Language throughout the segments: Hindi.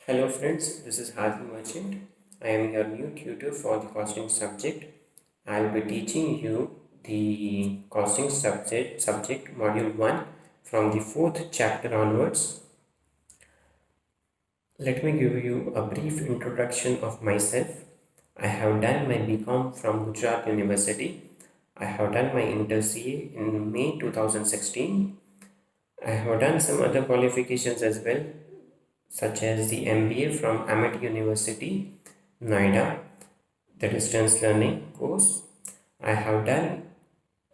Hello friends, this is Hadi Merchant. I am your new tutor for the costing subject. I will be teaching you the costing subject module 1 from the 4th chapter onwards. Let me give you a brief introduction of myself. I have done my BCom from Gujarat University. I have done my Inter CA in May 2016. I have done some other qualifications as well, such as the MBA from Amity University, Noida, the distance learning course. I have done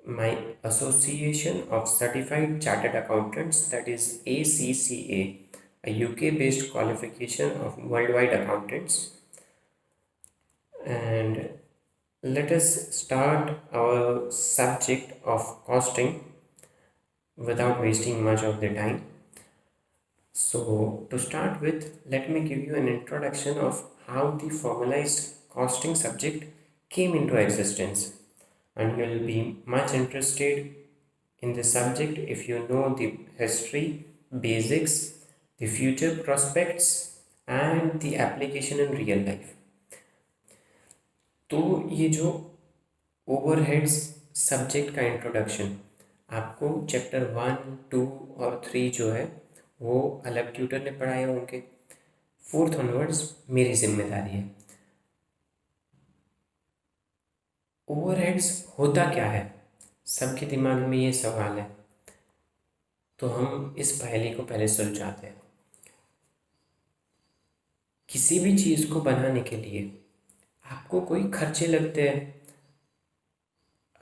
my Association of Certified Chartered Accountants, that is ACCA, a UK based qualification of worldwide accountants. And let us start our subject of costing without wasting much of the time. So, to start with, let me give you an introduction of how the formalized costing subject came into existence. And you'll be much interested in the subject if you know the history, basics, the future prospects, and the application in real life. तो ये जो ओवरहेड्स सब्जेक्ट का इंट्रोडक्शन आपको चैप्टर 1, 2 और 3 जो है वो अलग ट्यूटर ने पढ़ाए होंगे। 4th ऑनवर्ड्स मेरी जिम्मेदारी है। ओवरहेड्स होता क्या है, सबके दिमाग में ये सवाल है, तो हम इस पहेली को पहले सुलझाते हैं। किसी भी चीज़ को बनाने के लिए आपको कोई खर्चे लगते हैं।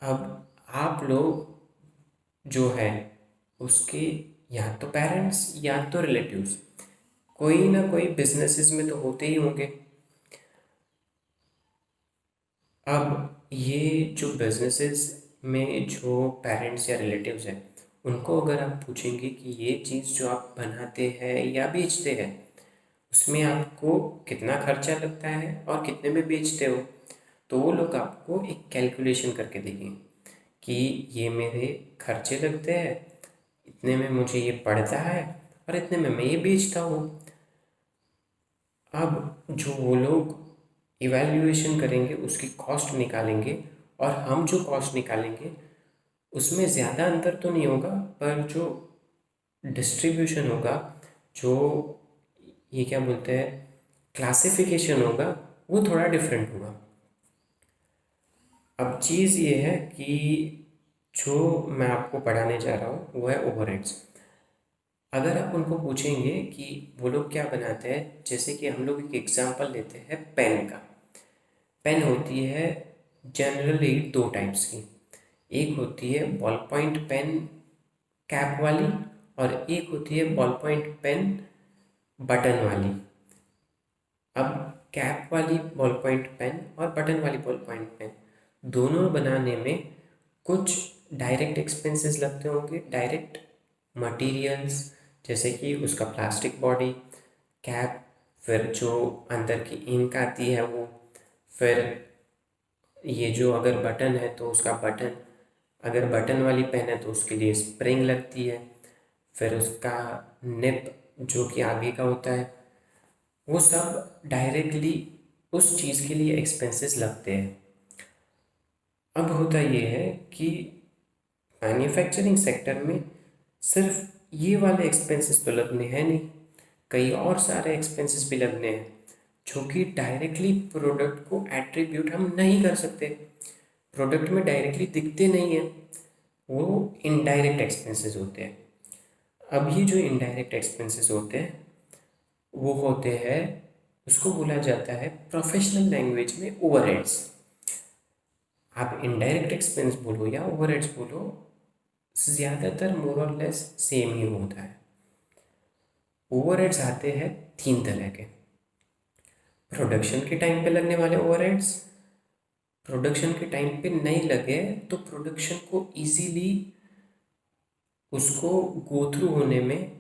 अब आप लोग जो है उसके या तो पेरेंट्स या तो रिलेटिव्स कोई ना कोई बिजनेसेस में तो होते ही होंगे। अब ये जो बिजनेसेस में जो पेरेंट्स या रिलेटिव्स हैं उनको अगर आप पूछेंगे कि ये चीज़ जो आप बनाते हैं या बेचते हैं उसमें आपको कितना खर्चा लगता है और कितने में बेचते हो, तो वो लोग आपको एक कैलकुलेशन करके देंगे कि ये मेरे खर्चे लगते हैं, इतने में मुझे ये पड़ता है और इतने में मैं ये बेचता हूँ। अब जो वो लोग इवैल्यूएशन करेंगे उसकी कॉस्ट निकालेंगे और हम जो कॉस्ट निकालेंगे उसमें ज़्यादा अंतर तो नहीं होगा, पर जो डिस्ट्रीब्यूशन होगा, जो ये क्या बोलते हैं क्लासिफिकेशन होगा, वो थोड़ा डिफरेंट होगा। अब चीज़ ये है कि जो मैं आपको पढ़ाने जा रहा हूँ वो है ओवरहेड्स। अगर आप उनको पूछेंगे कि वो लोग क्या बनाते हैं, जैसे कि हम लोग एक एग्जांपल लेते हैं पेन का। पेन होती है जनरली 2 टाइप्स की, एक होती है बॉल पॉइंट पेन कैप वाली और एक होती है बॉल पॉइंट पेन बटन वाली। अब कैप वाली बॉल पॉइंट पेन और बटन वाली बॉल पॉइंट पेन दोनों बनाने में कुछ डायरेक्ट एक्सपेंसेस लगते होंगे, डायरेक्ट मटेरियल्स, जैसे कि उसका प्लास्टिक बॉडी, कैप, फिर जो अंदर की इंक आती है वो, फिर ये जो अगर बटन है तो उसका बटन, अगर बटन वाली पेन है तो उसके लिए स्प्रिंग लगती है, फिर उसका निप जो कि आगे का होता है, वो सब डायरेक्टली उस चीज़ के लिए एक्सपेंसेस लगते हैं। अब होता ये है कि मैन्युफैक्चरिंग सेक्टर में सिर्फ ये वाले एक्सपेंसेस तो लगने हैं नहीं, कई और सारे एक्सपेंसेस भी लगने हैं जो कि डायरेक्टली प्रोडक्ट को एट्रीब्यूट हम नहीं कर सकते, प्रोडक्ट में डायरेक्टली दिखते नहीं हैं, वो इनडायरेक्ट एक्सपेंसेस होते हैं। अब ये जो इनडायरेक्ट एक्सपेंसेस होते हैं वो होते हैं, उसको बोला जाता है प्रोफेशनल लैंग्वेज में ओवरहेड्स। आप इनडायरेक्ट एक्सपेंस बोलो या ओवरहेड्स बोलो, ज़्यादातर मोर और लेस सेम ही होता है। ओवरहेड्स आते हैं 3 तरह के। प्रोडक्शन के टाइम पे लगने वाले ओवरहेड्स, प्रोडक्शन के टाइम पे नहीं लगे तो प्रोडक्शन को इजीली उसको गो थ्रू होने में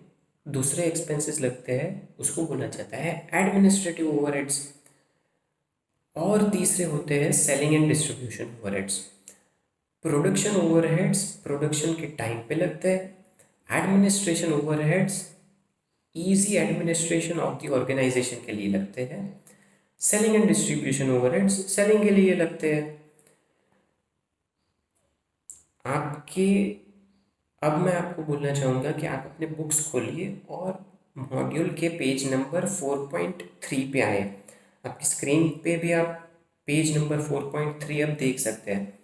दूसरे एक्सपेंसेस लगते हैं, उसको बोला जाता है एडमिनिस्ट्रेटिव ओवरहेड्स। और तीसरे होते हैं selling and distribution overheads. Production overheads production के टाइम पे लगते हैं, administration overheads e g administration of the organization के लिए लगते हैं। Selling and distribution overheads selling के लिए लगते हैं। आपके अब मैं आपको बोलना चाहूँगा कि आप अपने बुक्स खोलिए और मॉड्यूल के पेज नंबर 4.3 पे आए। आपकी स्क्रीन पे भी आप पेज नंबर 4.3 अब देख सकते हैं।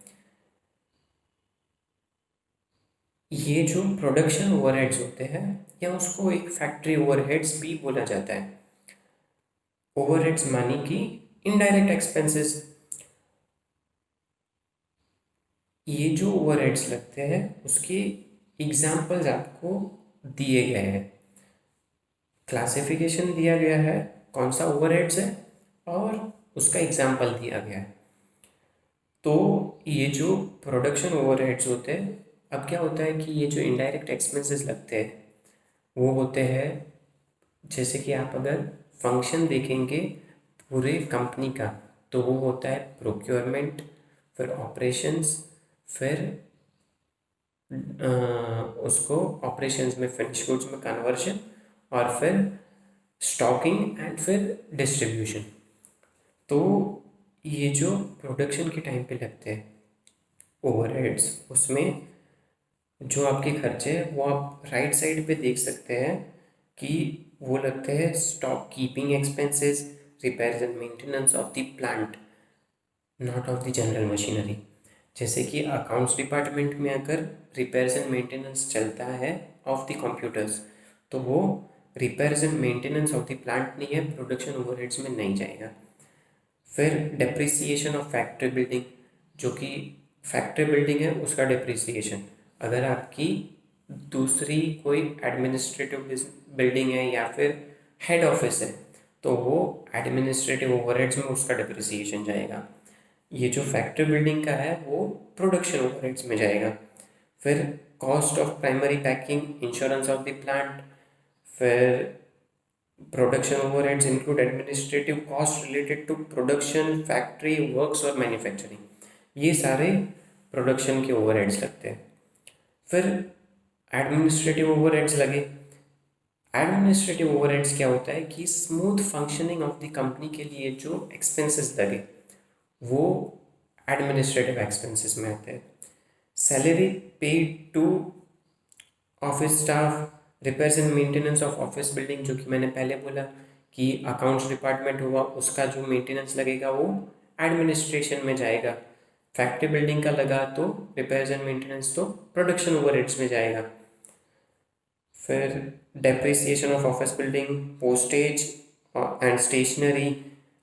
ये जो प्रोडक्शन ओवरहेड्स होते हैं या उसको एक फैक्ट्री ओवरहेड्स भी बोला जाता है। ओवरहेड्स मानी कि इनडायरेक्ट एक्सपेंसेस। ये जो ओवरहेड्स लगते हैं उसके एग्जाम्पल्स आपको दिए गए हैं। क्लासिफिकेशन दिया गया है कौन सा ओवरहेड्स है और उसका एग्जाम्पल दिया गया है। तो ये जो प्रोडक्शन ओवरहेड्स होते हैं, अब क्या होता है कि ये जो इनडायरेक्ट एक्सपेंसेस लगते हैं वो होते हैं, जैसे कि आप अगर फंक्शन देखेंगे पूरे कंपनी का तो वो होता है प्रोक्योरमेंट, फिर ऑपरेशंस, फिर उसको ऑपरेशंस में फिनिश गुड्स में कन्वर्जन, और फिर स्टॉकिंग एंड फिर डिस्ट्रीब्यूशन। तो ये जो प्रोडक्शन के टाइम पे लगते हैं ओवरहेड्स, उसमें जो आपके खर्चे हैं वो आप राइट साइड पे देख सकते हैं कि वो लगते हैं stock keeping expenses, repairs and maintenance of the plant, not of the general machinery. जैसे कि अकाउंट्स डिपार्टमेंट में अगर रिपेयर्स एंड मेंटेनेंस चलता है ऑफ द कंप्यूटर्स तो वो repairs and maintenance of the plant नहीं है, प्रोडक्शन ओवरहेड्स में नहीं जाएगा। फिर डेप्रिसिएशन ऑफ फैक्ट्री बिल्डिंग, जो कि फैक्ट्री बिल्डिंग है उसका डेप्रिसिएशन। अगर आपकी दूसरी कोई एडमिनिस्ट्रेटिव बिल्डिंग है या फिर हेड ऑफिस है तो वो एडमिनिस्ट्रेटिव ओवरहेड्स में उसका डेप्रिसिएशन जाएगा। ये जो फैक्ट्री बिल्डिंग का है वो प्रोडक्शन ओवरहेड्स में जाएगा। फिर cost of primary packing, insurance of the plant, फिर production overheads include administrative cost related to production, factory works और मैन्युफैक्चरिंग। ये सारे प्रोडक्शन के ओवरहेड्स लगते हैं। फिर एडमिनिस्ट्रेटिव ओवरहेड्स लगे। एडमिनिस्ट्रेटिव ओवरहेड्स क्या होता है कि smooth functioning of the company के लिए जो एक्सपेंसेस लगे वो एडमिनिस्ट्रेटिव एक्सपेंसेस में आते हैं। Salary paid to office staff, repairs and maintenance of office building, जो कि मैंने पहले बोला कि अकाउंट्स डिपार्टमेंट हुआ उसका जो मेंटेनेंस लगेगा वो एडमिनिस्ट्रेशन में जाएगा। फैक्ट्री बिल्डिंग का लगा तो रिपेयर्स एंड मेंटेनेंस तो प्रोडक्शन ओवरहेड्स में जाएगा। फिर depreciation of office building, postage and stationery,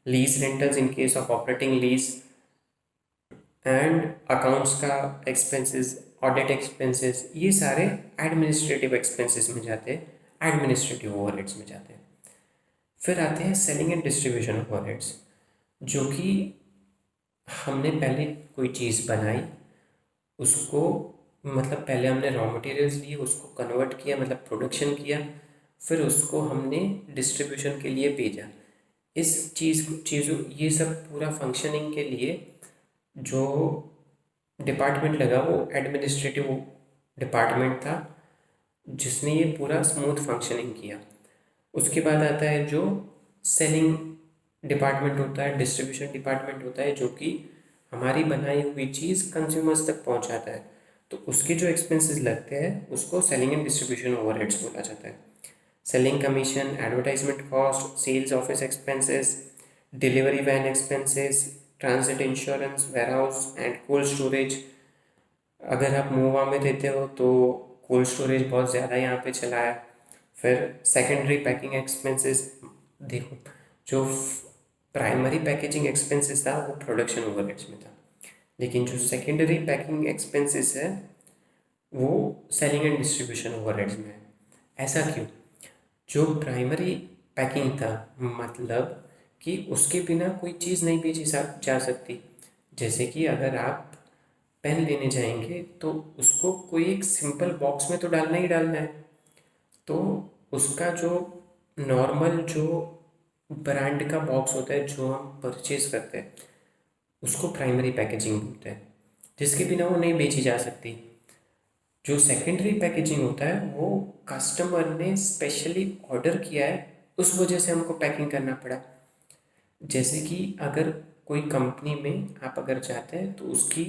lease rentals in case of operating lease, and accounts का एक्सपेंसेस, ऑडिट एक्सपेंसेस, ये सारे एडमिनिस्ट्रेटिव एक्सपेंसेस में जाते हैं, एडमिनिस्ट्रेटिव ओवरहेड्स में जाते हैं। फिर आते हैं सेलिंग एंड डिस्ट्रीब्यूशन ओवरहेड्स, जो कि हमने पहले कोई चीज़ बनाई उसको, मतलब पहले हमने रॉ मटेरियल्स लिए उसको कन्वर्ट किया, मतलब प्रोडक्शन किया, फिर उसको हमने डिस्ट्रीब्यूशन के लिए भेजा। इस चीज़ों ये सब पूरा फंक्शनिंग के लिए जो डिपार्टमेंट लगा वो एडमिनिस्ट्रेटिव डिपार्टमेंट था जिसने ये पूरा स्मूथ फंक्शनिंग किया। उसके बाद आता है जो सेलिंग डिपार्टमेंट होता है, डिस्ट्रीब्यूशन डिपार्टमेंट होता है, जो कि हमारी बनाई हुई चीज़ कंज्यूमर्स तक पहुंचाता है। तो उसके जो एक्सपेंसेस लगते हैं उसको सेलिंग एंड डिस्ट्रीब्यूशन ओवरहेड्स बोला जाता है। Selling commission, advertisement cost, sales office expenses, delivery van expenses, transit insurance, warehouse and cold storage. अगर आप मोवा में रहते हो तो कोल्ड स्टोरेज बहुत ज़्यादा यहाँ पे चला है। फिर सेकेंडरी पैकिंग एक्सपेंसेस, देखो जो प्राइमरी पैकेजिंग एक्सपेंसेस था वो प्रोडक्शन ओवरहेड्स में था, लेकिन जो सेकेंडरी पैकिंग एक्सपेंसेस है वो सेलिंग एंड डिस्ट्रीब्यूशन ओवरहेड्स में है। ऐसा क्यों? जो प्राइमरी पैकिंग था, मतलब कि उसके बिना कोई चीज़ नहीं बेची जा सकती। जैसे कि अगर आप पेन लेने जाएंगे तो उसको कोई एक सिंपल बॉक्स में तो डालना ही डालना है, तो उसका जो नॉर्मल जो ब्रांड का बॉक्स होता है जो हम परचेज करते हैं उसको प्राइमरी पैकेजिंग बोलते हैं, जिसके बिना वो नहीं बेची जा सकती। जो सेकेंडरी पैकेजिंग होता है वो कस्टमर ने स्पेशली ऑर्डर किया है, उस वजह से हमको पैकिंग करना पड़ा। जैसे कि अगर कोई कंपनी में आप अगर जाते हैं तो उसकी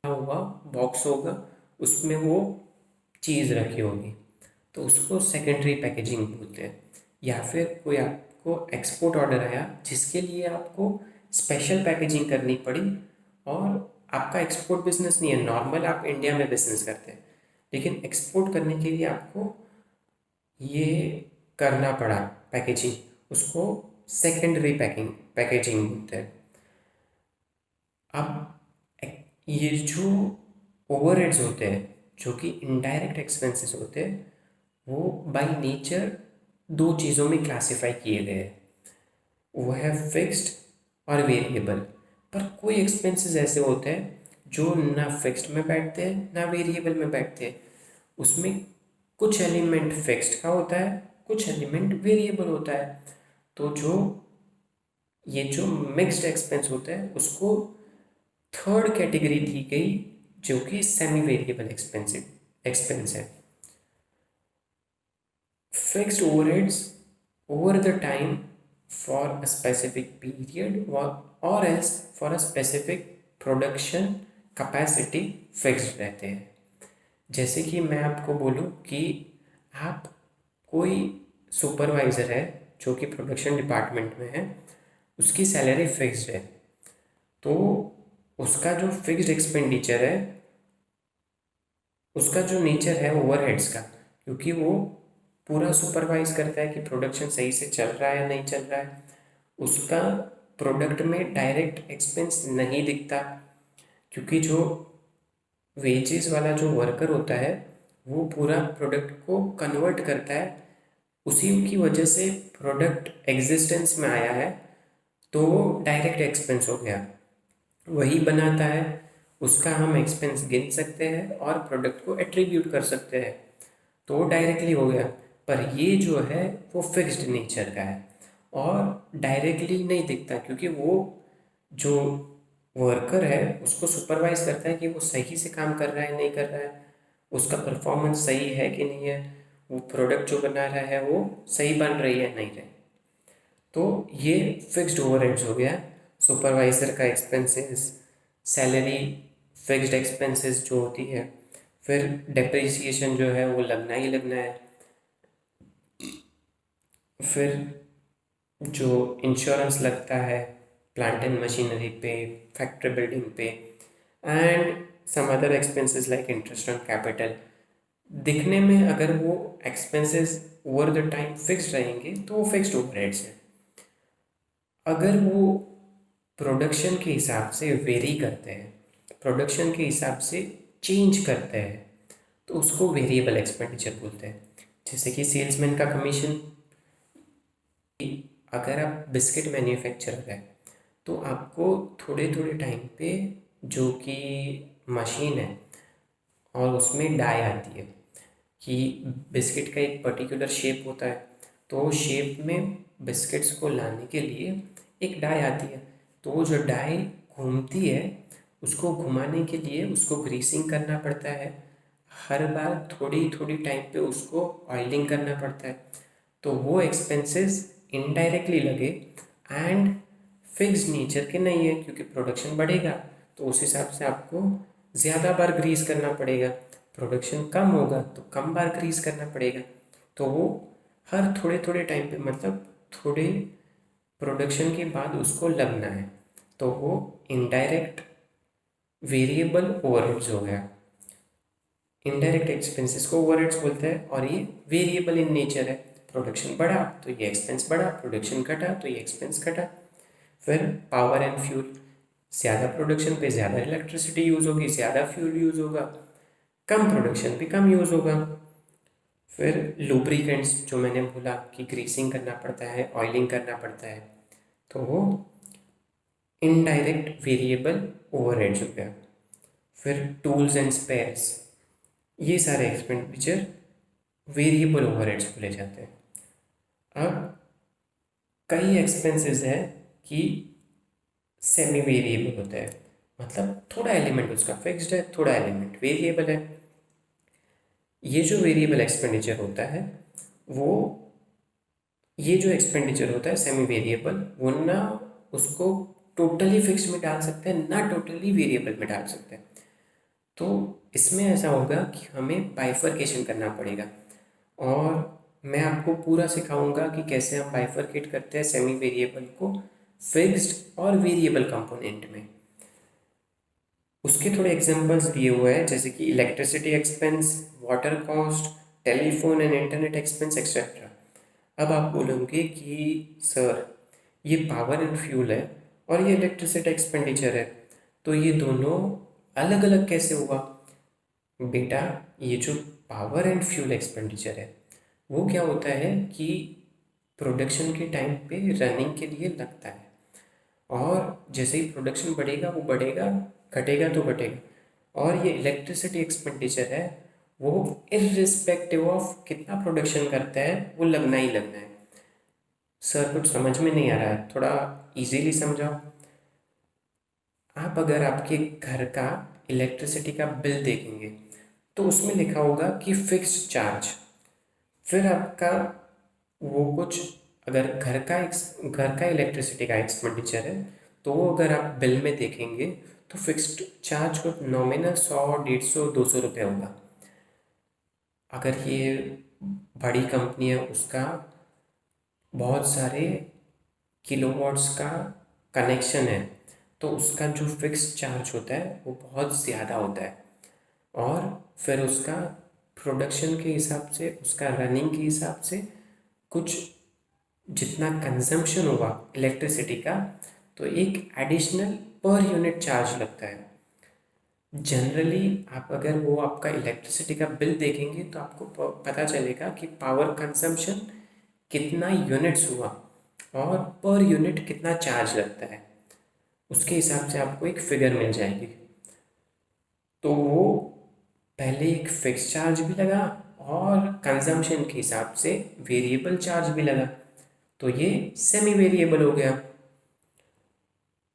हुआ बॉक्स होगा, उसमें वो चीज़ रखी होगी, तो उसको सेकेंडरी पैकेजिंग बोलते हैं। या फिर कोई आपको एक्सपोर्ट ऑर्डर आया जिसके लिए आपको स्पेशल पैकेजिंग करनी पड़ी, और आपका एक्सपोर्ट बिजनेस नहीं है, नॉर्मल आप इंडिया में बिजनेस करते हैं, लेकिन एक्सपोर्ट करने के लिए आपको ये करना पड़ा पैकेजिंग, उसको सेकेंडरी पैकेजिंग बोलते हैं। अब ये जो ओवरहेड्स होते हैं, जो कि इनडायरेक्ट एक्सपेंसेस होते हैं, वो बाय नेचर दो चीज़ों में क्लासिफाई किए गए हैं, वो है फिक्स्ड और वेरिएबल। पर कोई एक्सपेंसेस ऐसे होते हैं जो ना फिक्स्ड में बैठते हैं ना वेरिएबल में बैठते हैं, उसमें कुछ एलिमेंट फिक्स्ड का होता है, कुछ एलिमेंट वेरिएबल होता है। तो जो ये जो मिक्स्ड एक्सपेंस होता है उसको थर्ड कैटेगरी दी गई, जो कि सेमी वेरिएबल एक्सपेंस है। Fixed overheads over the time for a specific period, or else for a specific production capacity fixed रहते हैं। जैसे कि मैं आपको बोलूँ कि आप कोई सुपरवाइज़र है जो कि प्रोडक्शन डिपार्टमेंट में है, उसकी सैलरी फिक्स्ड है, तो उसका जो फिक्स्ड एक्सपेंडिचर है, उसका जो नेचर है ओवरहेड्स का, क्योंकि वो पूरा सुपरवाइज करता है कि प्रोडक्शन सही से चल रहा है नहीं चल रहा है, उसका प्रोडक्ट में डायरेक्ट एक्सपेंस नहीं दिखता, क्योंकि जो वेजेस वाला जो वर्कर होता है वो पूरा प्रोडक्ट को कन्वर्ट करता है, उसी की वजह से प्रोडक्ट एग्जिस्टेंस में आया है, तो वो डायरेक्ट एक्सपेंस हो गया। वही बनाता है, उसका हम एक्सपेंस गिन सकते हैं और प्रोडक्ट को एट्रीब्यूट कर सकते हैं, तो वो डायरेक्टली हो गया। पर ये जो है वो फिक्स्ड नेचर का है और डायरेक्टली नहीं दिखता, क्योंकि वो जो वर्कर है उसको सुपरवाइज करता है कि वो सही से काम कर रहा है नहीं कर रहा है, उसका परफॉर्मेंस सही है कि नहीं है, वो प्रोडक्ट जो बना रहा है वो सही बन रही है नहीं रही। तो ये फिक्स्ड ओवरहेड्स हो गया, सुपरवाइज़र का एक्सपेंसेस, सैलरी, फिक्स्ड एक्सपेंसेस जो होती है, फिर डेप्रिसिएशन जो है वो लगना ही लगना है, फिर जो इंश्योरेंस लगता है प्लांट एंड मशीनरी पे, फैक्ट्री बिल्डिंग पे, and some other expenses like interest on capital. दिखने में अगर वो expenses over the time fixed रहेंगे तो वो फिक्स्ड ओवरहेड्स है। अगर वो प्रोडक्शन के हिसाब से वेरी करते हैं, प्रोडक्शन के हिसाब से चेंज करते हैं, तो उसको वेरिएबल एक्सपेंडिचर बोलते हैं। जैसे कि सेल्समैन का कमीशन, अगर आप बिस्किट मैन्युफैक्चरर है तो आपको थोड़े थोड़े टाइम पे जो कि मशीन है और उसमें डाई आती है कि बिस्किट का एक पर्टिकुलर शेप होता है, तो शेप में बिस्किट्स को लाने के लिए एक डाई आती है, तो वो जो डाई घूमती है उसको घुमाने के लिए उसको ग्रीसिंग करना पड़ता है, हर बार थोड़ी थोड़ी टाइम पे उसको ऑयलिंग करना पड़ता है, तो वो एक्सपेंसेस इनडायरेक्टली लगे एंड फिक्स नेचर के नहीं है, क्योंकि प्रोडक्शन बढ़ेगा तो उस हिसाब से आपको ज़्यादा बार ग्रीस करना पड़ेगा, प्रोडक्शन कम होगा तो कम बार ग्रीस करना पड़ेगा, तो वो हर थोड़े थोड़े टाइम पे, मतलब थोड़े प्रोडक्शन के बाद उसको लगना है, तो वो इनडायरेक्ट वेरिएबल ओवरहेड्स हो गया। इनडायरेक्ट एक्सपेंसेस को ओवरहेड्स बोलते हैं और ये वेरिएबल इन नेचर है। प्रोडक्शन बढ़ा तो ये एक्सपेंस बढ़ा, प्रोडक्शन घटा तो ये एक्सपेंस घटा। फिर पावर एंड फ्यूल, ज़्यादा प्रोडक्शन पे ज़्यादा इलेक्ट्रिसिटी यूज़ होगी, ज़्यादा फ्यूल यूज़ होगा, कम प्रोडक्शन पे कम यूज़ होगा। फिर लुब्रिकेंट्स, जो मैंने बोला कि ग्रीसिंग करना पड़ता है, ऑयलिंग करना पड़ता है, तो वो इनडायरेक्ट वेरिएबल ओवरहेड्स हो गया। फिर टूल्स एंड स्पेयर्स, ये सारे एक्सपेंडिचर वेरिएबल ओवरहेड्स बोले जाते हैं। अब कई एक्सपेंसेस है कि सेमी वेरिएबल होता है, मतलब थोड़ा एलिमेंट उसका फिक्स्ड है, थोड़ा एलिमेंट वेरिएबल है। ये जो वेरिएबल एक्सपेंडिचर होता है वो ये जो एक्सपेंडिचर होता है सेमी वेरिएबल, वो ना उसको टोटली फिक्स में डाल सकते हैं ना टोटली वेरिएबल में डाल सकते हैं। तो इसमें ऐसा होगा कि हमें बाइफरकेशन करना पड़ेगा, और मैं आपको पूरा सिखाऊंगा कि कैसे हम बाइफरकेट करते हैं सेमी वेरिएबल को फिक्स्ड और वेरिएबल कंपोनेंट में। उसके थोड़े एग्जांपल्स दिए हुए हैं, जैसे कि electricity expense, water cost, telephone and internet expense etcetera. अब आप बोलोगे कि सर ये पावर एंड फ्यूल है और ये इलेक्ट्रिसिटी एक्सपेंडिचर है, तो ये दोनों अलग अलग कैसे हुआ? बेटा, ये जो पावर एंड फ्यूल एक्सपेंडिचर है वो क्या होता है कि प्रोडक्शन के टाइम पे रनिंग के लिए लगता है, और जैसे ही प्रोडक्शन बढ़ेगा वो बढ़ेगा, घटेगा तो घटेगा। और ये इलेक्ट्रिसिटी एक्सपेंडिचर है वो इर्रिस्पेक्टिव ऑफ कितना प्रोडक्शन करता है वो लगना ही लगना है। सर कुछ समझ में नहीं आ रहा है, थोड़ा इजीली समझाओ। आप अगर आपके घर का इलेक्ट्रिसिटी का बिल देखेंगे तो उसमें लिखा होगा कि फिक्स्ड चार्ज। फिर आपका वो कुछ, अगर घर का इलेक्ट्रिसिटी का एक्सपेंडिचर है तो वो अगर आप बिल में देखेंगे तो फिक्स्ड चार्ज को नॉमिनल 100, 150, 200 रुपये होगा। अगर ये बड़ी कंपनी है, उसका बहुत सारे किलोवाट्स का कनेक्शन है, तो उसका जो फिक्स चार्ज होता है वो बहुत ज़्यादा होता है, और फिर उसका प्रोडक्शन के हिसाब से, उसका रनिंग के हिसाब से कुछ जितना कंजम्पशन हुआ इलेक्ट्रिसिटी का, तो एक एडिशनल पर यूनिट चार्ज लगता है। जनरली आप अगर वो आपका इलेक्ट्रिसिटी का बिल देखेंगे तो आपको पता चलेगा कि पावर कंजम्पशन कितना यूनिट्स हुआ और पर यूनिट कितना चार्ज लगता है, उसके हिसाब से आपको एक फिगर मिल जाएगी। तो वो पहले एक फिक्स चार्ज भी लगा और कंजम्पशन के हिसाब से वेरिएबल चार्ज भी लगा, तो ये सेमी वेरिएबल हो गया।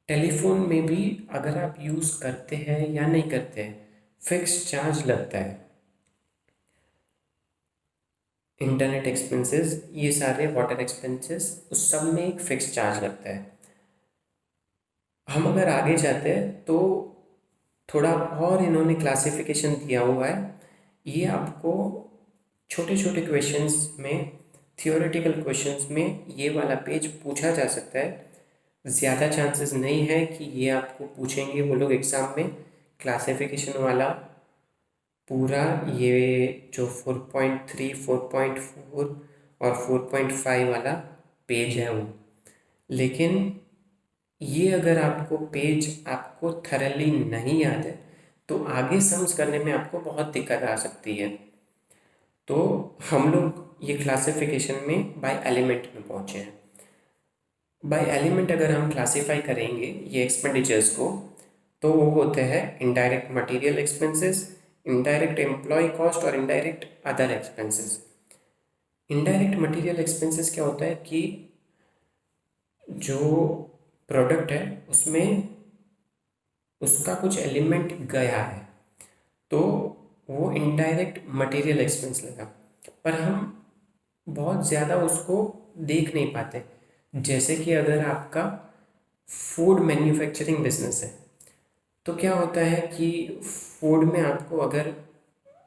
टेलीफोन में भी अगर आप यूज़ करते हैं या नहीं करते हैं, फिक्स चार्ज लगता है। इंटरनेट एक्सपेंसेस, ये सारे वाटर एक्सपेंसेस, उस सब में एक फिक्स चार्ज लगता है। हम अगर आगे जाते हैं तो थोड़ा और इन्होंने क्लासिफिकेशन दिया हुआ है। ये आपको छोटे छोटे क्वेश्चंस में, थियोरेटिकल क्वेश्चंस में ये वाला पेज पूछा जा सकता है। ज़्यादा चांसेस नहीं है कि ये आपको पूछेंगे वो लोग एग्ज़ाम में, क्लासिफिकेशन वाला पूरा ये जो 4.3, 4.4 और 4.5 वाला पेज है वो। लेकिन ये अगर आपको पेज आपको थरली नहीं याद है तो आगे सम्स करने में आपको बहुत दिक्कत आ सकती है। तो हम लोग ये क्लासिफिकेशन में बाय एलिमेंट में पहुँचे हैं। बाय एलिमेंट अगर हम क्लासीफाई करेंगे ये एक्सपेंडिचर्स को, तो वो होते हैं indirect material expenses, indirect employ cost और indirect other expenses. Indirect material expenses क्या होता है कि जो प्रोडक्ट है उसमें उसका कुछ एलिमेंट गया है, तो वो इनडायरेक्ट मटेरियल एक्सपेंस लगा, पर हम बहुत ज़्यादा उसको देख नहीं पाते। जैसे कि अगर आपका फूड मैन्युफैक्चरिंग बिजनेस है तो क्या होता है कि फूड में आपको, अगर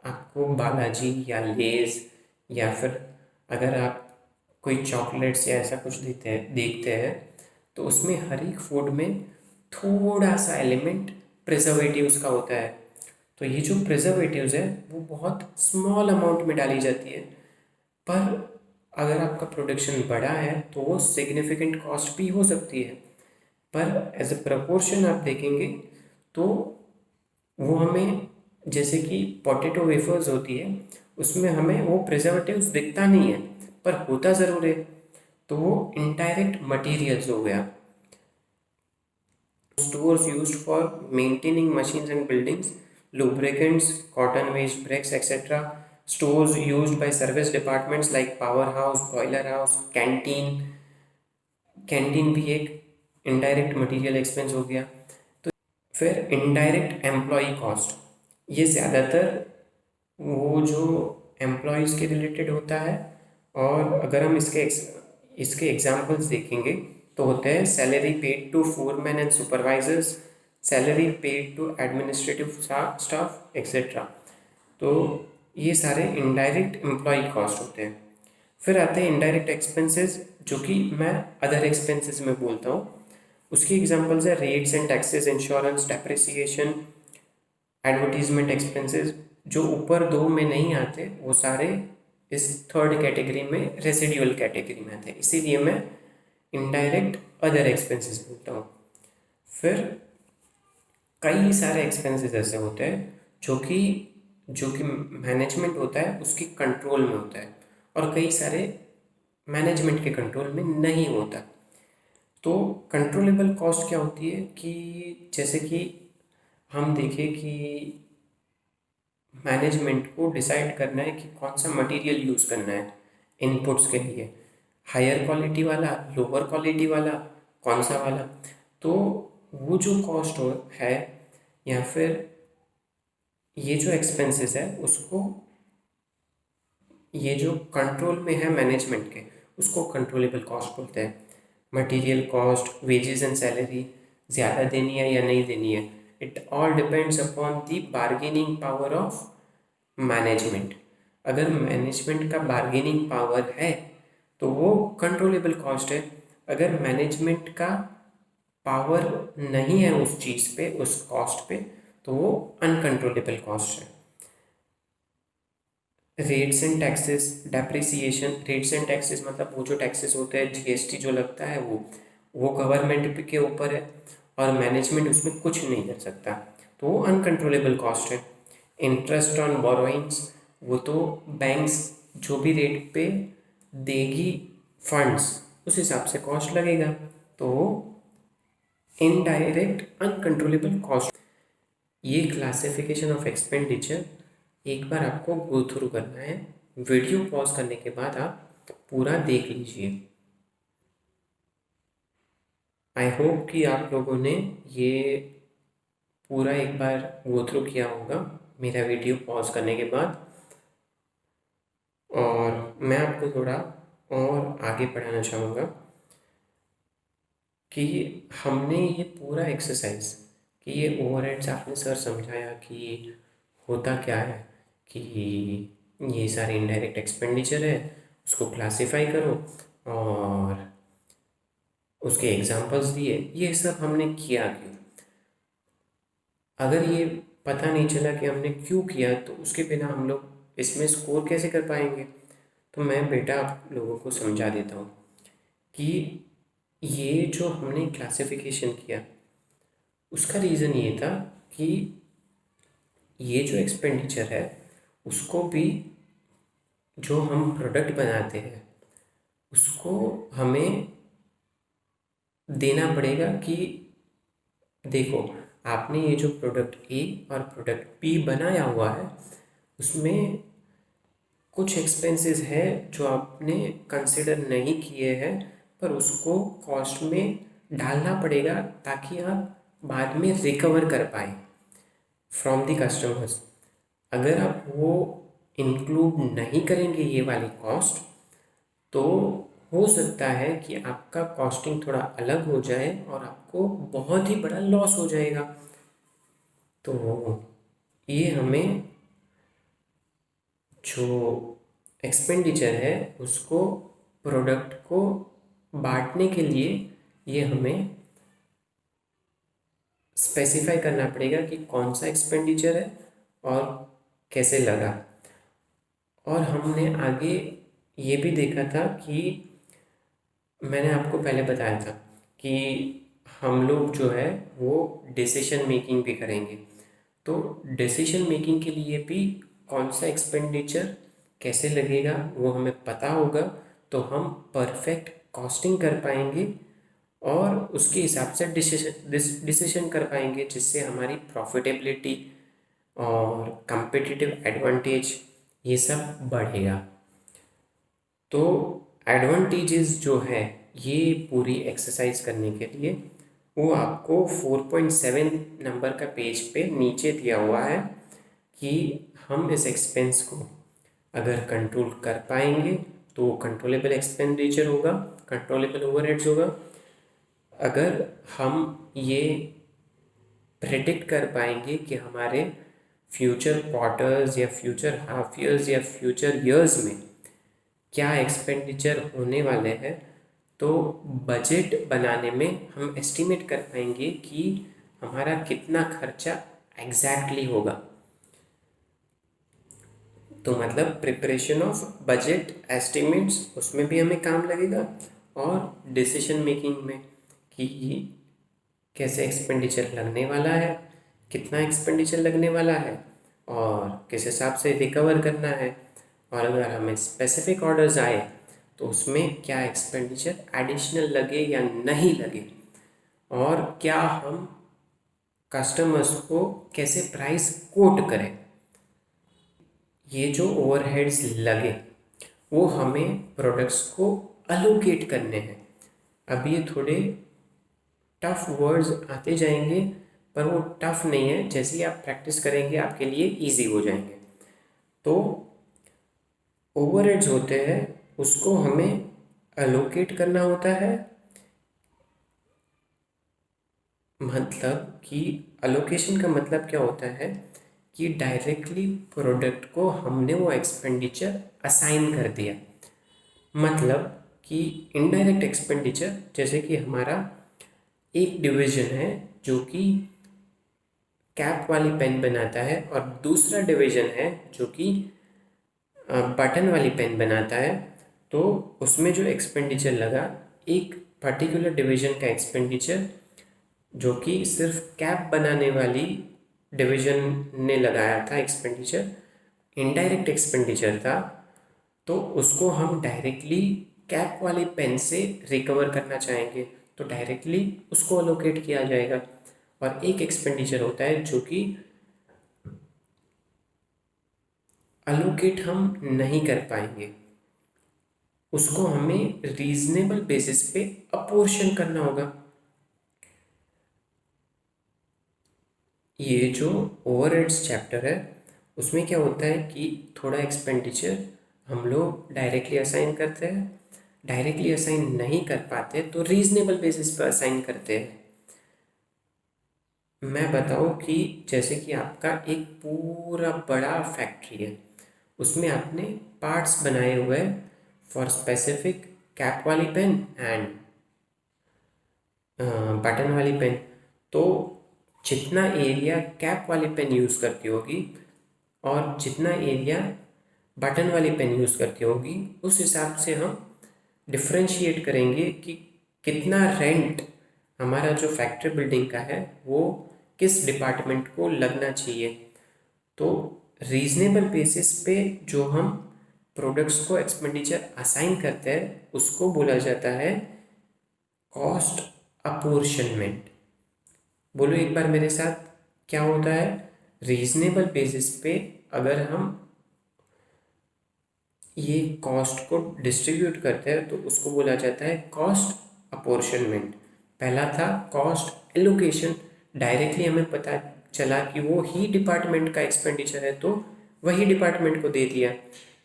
आपको बालाजी या लेज़, या फिर अगर आप कोई चॉकलेट्स या ऐसा कुछ देखते हैं तो उसमें हर एक फूड में थोड़ा सा एलिमेंट प्रिजर्वेटिव्स का होता है। तो ये जो प्रिजर्वेटिव्स है वो बहुत स्मॉल अमाउंट में डाली जाती है, पर अगर आपका प्रोडक्शन बड़ा है तो वो सिग्निफिकेंट कॉस्ट भी हो सकती है, पर एज अ प्रपोर्शन आप देखेंगे तो वो हमें, जैसे कि पोटैटो वेफर्स होती है उसमें हमें वो प्रिजर्वेटिव्स दिखता नहीं है पर होता ज़रूर है, तो वो इनडायरेक्ट मटेरियल्स हो गया। Stores used for maintaining machines and buildings, lubricants, cotton waste, bricks, etc. Stores used by service departments like powerhouse, boiler house, canteen. Canteen भी एक इनडायरेक्ट मटेरियल एक्सपेंस हो गया। तो फिर इनडायरेक्ट एम्प्लॉय कॉस्ट, ये ज़्यादातर वो जो एम्प्लॉयज़ के रिलेटेड होता है, और अगर हम इसके एग्जांपल्स देखेंगे तो होते हैं salary paid to foreman and supervisors, salary paid to administrative staff etcetera. तो ये सारे इनडायरेक्ट एम्प्लॉय कॉस्ट होते हैं। फिर आते हैं इनडायरेक्ट एक्सपेंसेस, जो कि मैं अदर एक्सपेंसेस में बोलता हूँ। उसकी एग्जांपल्स है rates and taxes, insurance, depreciation, advertisement expenses. जो ऊपर दो में नहीं आते वो सारे इस थर्ड कैटेगरी में, रेसिडुअल कैटेगरी में आते हैं, इसीलिए मैं इनडायरेक्ट अदर एक्सपेंसेस बोलता हूँ। फिर कई सारे एक्सपेंसेस ऐसे होते हैं जो कि मैनेजमेंट होता है उसकी कंट्रोल में होता है, और कई सारे मैनेजमेंट के कंट्रोल में नहीं होता। तो कंट्रोलेबल कॉस्ट क्या होती है कि जैसे कि हम देखें कि मैनेजमेंट को डिसाइड करना है कि कौन सा मटेरियल यूज़ करना है इनपुट्स के लिए, हायर क्वालिटी वाला, लोअर क्वालिटी वाला, कौन सा वाला। तो वो जो कॉस्ट है, या फिर ये जो एक्सपेंसेस है उसको, ये जो कंट्रोल में है मैनेजमेंट के, उसको कंट्रोलेबल कॉस्ट बोलते हैं। Material cost, wages and salary ज़्यादा देनी है या नहीं देनी है, it all depends upon the bargaining power of management. अगर मैनेजमेंट का बार्गेनिंग पावर है तो वो कंट्रोलेबल कॉस्ट है। अगर मैनेजमेंट का पावर नहीं है उस चीज़ पे, उस कॉस्ट पे, तो वो अनकंट्रोलेबल कॉस्ट है। Rates and taxes, depreciation, rates and taxes मतलब वो जो टैक्सेस होते हैं, जीएसटी जो लगता है वो गवर्नमेंट के ऊपर है, और मैनेजमेंट उसमें कुछ नहीं कर सकता, तो वो अनकंट्रोलेबल कॉस्ट है। इंटरेस्ट ऑन बोरोइंग्स, वो तो बैंक्स जो भी रेट पे देगी फंड्स, उस हिसाब से कॉस्ट लगेगा, तो वो इनडायरेक्ट अनकंट्रोलेबल कॉस्ट। ये क्लासिफिकेशन ऑफ एक्सपेंडिचर एक बार आपको गो थ्रू करना है, वीडियो पॉज करने के बाद आप पूरा देख लीजिए। आई होप कि आप लोगों ने ये पूरा एक बार गो थ्रू किया होगा मेरा वीडियो पॉज करने के बाद, और मैं आपको थोड़ा और आगे पढ़ाना चाहूँगा कि हमने ये पूरा एक्सरसाइज, कि ये ओवरहेड्स आपने सर समझाया कि होता क्या है, कि ये सारे इनडायरेक्ट एक्सपेंडिचर है, उसको क्लासिफाई करो, और उसके एग्जांपल्स दिए, ये सब हमने किया क्यों। अगर ये पता नहीं चला कि हमने क्यों किया, तो उसके बिना हम लोग इसमें स्कोर कैसे कर पाएंगे। तो मैं बेटा आप लोगों को समझा देता हूँ कि ये जो हमने क्लासिफिकेशन किया, उसका रीज़न ये था कि ये जो एक्सपेंडिचर है उसको भी, जो हम प्रोडक्ट बनाते हैं उसको हमें देना पड़ेगा कि देखो, आपने ये जो प्रोडक्ट ए और प्रोडक्ट बी बनाया हुआ है, उसमें कुछ एक्सपेंसेस है जो आपने कंसिडर नहीं किए हैं, पर उसको कॉस्ट में डालना पड़ेगा ताकि आप बाद में रिकवर कर पाए फ्रॉम द कस्टमर्स। अगर आप वो इंक्लूड नहीं करेंगे ये वाली कॉस्ट, तो हो सकता है कि आपका कॉस्टिंग थोड़ा अलग हो जाए और आपको बहुत ही बड़ा लॉस हो जाएगा। तो ये हमें जो एक्सपेंडिचर है उसको, प्रोडक्ट को बांटने के लिए, ये हमें स्पेसिफाई करना पड़ेगा कि कौन सा एक्सपेंडिचर है और कैसे लगा। और हमने आगे ये भी देखा था कि मैंने आपको पहले बताया था कि हम लोग जो है वो डिसीजन मेकिंग भी करेंगे। तो डिसीजन मेकिंग के लिए भी कौन सा एक्सपेंडिचर कैसे लगेगा वो हमें पता होगा, तो हम परफेक्ट कॉस्टिंग कर पाएंगे और उसके हिसाब से डिसीजन कर पाएंगे, जिससे हमारी प्रॉफिटेबिलिटी और कंपिटिटिव एडवांटेज ये सब बढ़ेगा। तो एडवांटेजेस जो है ये पूरी एक्सरसाइज करने के लिए, वो आपको 4.7 नंबर का पेज पे नीचे दिया हुआ है कि हम इस एक्सपेंस को अगर कंट्रोल कर पाएंगे तो वो कंट्रोलेबल एक्सपेंडिचर होगा, कंट्रोलेबल ओवरहेड्स होगा। अगर हम ये प्रेडिक्ट कर पाएंगे कि हमारे फ्यूचर क्वार्टर्स या फ्यूचर हाफ ईयर्स या फ्यूचर ईयर्स में क्या एक्सपेंडिचर होने वाले हैं, तो बजट बनाने में हम एस्टिमेट कर पाएंगे कि हमारा कितना खर्चा एग्जैक्टली होगा। तो मतलब प्रिपरेशन ऑफ बजट एस्टिमेट्स उसमें भी हमें काम लगेगा, और डिसीजन मेकिंग में कि कैसे एक्सपेंडिचर लगने वाला है, कितना एक्सपेंडिचर लगने वाला है, और किस हिसाब से रिकवर करना है, और अगर हमें स्पेसिफिक ऑर्डर्स आए तो उसमें क्या एक्सपेंडिचर एडिशनल लगे या नहीं लगे, और क्या हम कस्टमर्स को कैसे प्राइस कोट करें। ये जो ओवरहेड्स लगे वो हमें प्रोडक्ट्स को अलोकेट करने हैं। अब ये थोड़े टफ वर्ड्स आते जाएंगे, पर वो टफ नहीं है, जैसे ही आप प्रैक्टिस करेंगे आपके लिए इजी हो जाएंगे। तो ओवरहेड्स होते हैं, उसको हमें अलोकेट करना होता है। मतलब कि अलोकेशन का मतलब क्या होता है कि डायरेक्टली प्रोडक्ट को हमने वो एक्सपेंडिचर असाइन कर दिया। मतलब कि इनडायरेक्ट एक्सपेंडिचर, जैसे कि हमारा एक डिवीजन है जो कि कैप वाली पेन बनाता है, और दूसरा डिवीजन है जो कि बटन वाली पेन बनाता है, तो उसमें जो एक्सपेंडिचर लगा, एक पर्टिकुलर डिवीजन का एक्सपेंडिचर जो कि सिर्फ कैप बनाने वाली डिवीजन ने लगाया था एक्सपेंडिचर, इनडायरेक्ट एक्सपेंडिचर था, तो उसको हम डायरेक्टली कैप वाली पेन से रिकवर करना चाहेंगे तो डायरेक्टली उसको अलोकेट किया जाएगा। और एक एक्सपेंडिचर होता है जो कि अलोकेट हम नहीं कर पाएंगे, उसको हमें रीजनेबल बेसिस पे अपोर्शन करना होगा। ये जो ओवरहेड्स चैप्टर है उसमें क्या होता है कि थोड़ा एक्सपेंडिचर हम लोग डायरेक्टली असाइन करते हैं, डायरेक्टली असाइन नहीं कर पाते तो रीजनेबल बेसिस पर असाइन करते हैं। मैं बताऊं कि जैसे कि आपका एक पूरा बड़ा फैक्ट्री है, उसमें आपने पार्ट्स बनाए हुए हैं फॉर स्पेसिफिक कैप वाली पेन एंड बटन वाली पेन, तो जितना एरिया कैप वाली पेन यूज़ करती होगी और जितना एरिया बटन वाली पेन यूज़ करती होगी, उस हिसाब से हम डिफ्रेंशिएट करेंगे कि कितना रेंट हमारा जो फैक्ट्री बिल्डिंग का है वो किस डिपार्टमेंट को लगना चाहिए। तो रीजनेबल बेसिस पे जो हम प्रोडक्ट्स को एक्सपेंडिचर असाइन करते हैं उसको बोला जाता है कॉस्ट अपोर्शनमेंट। बोलो एक बार मेरे साथ, क्या होता है? रीजनेबल बेसिस पे अगर हम ये कॉस्ट को डिस्ट्रीब्यूट करते हैं तो उसको बोला जाता है कॉस्ट अपोर्शनमेंट। पहला था कॉस्ट एलोकेशन, डायरेक्टली हमें पता चला कि वो ही डिपार्टमेंट का एक्सपेंडिचर है तो वही डिपार्टमेंट को दे दिया।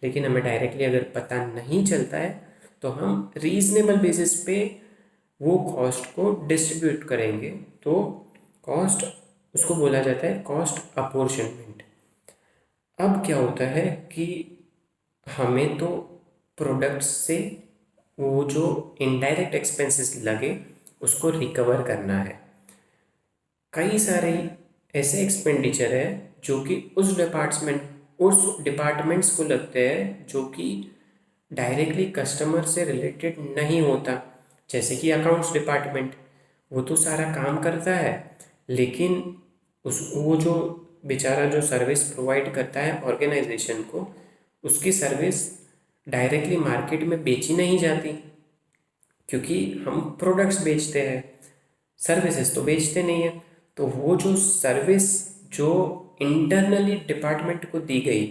लेकिन हमें डायरेक्टली अगर पता नहीं चलता है तो हम रीजनेबल बेसिस पे वो कॉस्ट को डिस्ट्रीब्यूट करेंगे, तो कॉस्ट उसको बोला जाता है कॉस्ट अपोर्शनमेंट। अब क्या होता है कि हमें तो प्रोडक्ट्स से वो जो इनडायरेक्ट एक्सपेंसेस लगे उसको रिकवर करना है। कई सारे ऐसे एक्सपेंडिचर है जो कि उस डिपार्टमेंट्स को लगते हैं जो कि डायरेक्टली कस्टमर से रिलेटेड नहीं होता। जैसे कि अकाउंट्स डिपार्टमेंट, वो तो सारा काम करता है, लेकिन वो जो बेचारा जो सर्विस प्रोवाइड करता है ऑर्गेनाइजेशन को, उसकी सर्विस डायरेक्टली मार्केट में बेची नहीं जाती, क्योंकि हम प्रोडक्ट्स बेचते हैं, सर्विसेज तो बेचते नहीं हैं। तो वो जो सर्विस जो इंटरनली डिपार्टमेंट को दी गई,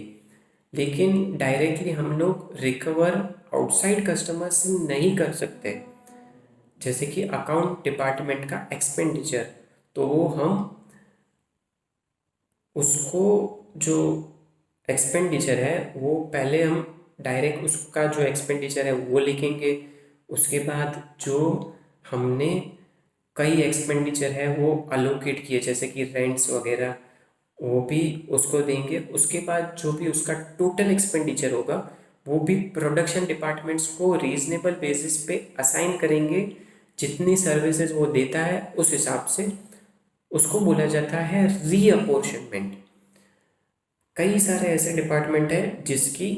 लेकिन डायरेक्टली हम लोग रिकवर आउटसाइड कस्टमर से नहीं कर सकते, जैसे कि अकाउंट डिपार्टमेंट का एक्सपेंडिचर, तो वो हम उसको जो एक्सपेंडिचर है वो पहले हम डायरेक्ट उसका जो एक्सपेंडिचर है वो लिखेंगे। उसके बाद जो हमने कई एक्सपेंडिचर है वो अलोकेट किए जैसे कि रेंट्स वगैरह, वो भी उसको देंगे। उसके बाद जो भी उसका टोटल एक्सपेंडिचर होगा वो भी प्रोडक्शन डिपार्टमेंट्स को रीजनेबल बेसिस पे असाइन करेंगे। जितनी सर्विसेज वो देता है उस हिसाब से उसको बोला जाता है रीअपोर्शनमेंट। कई सारे ऐसे डिपार्टमेंट हैं जिसकी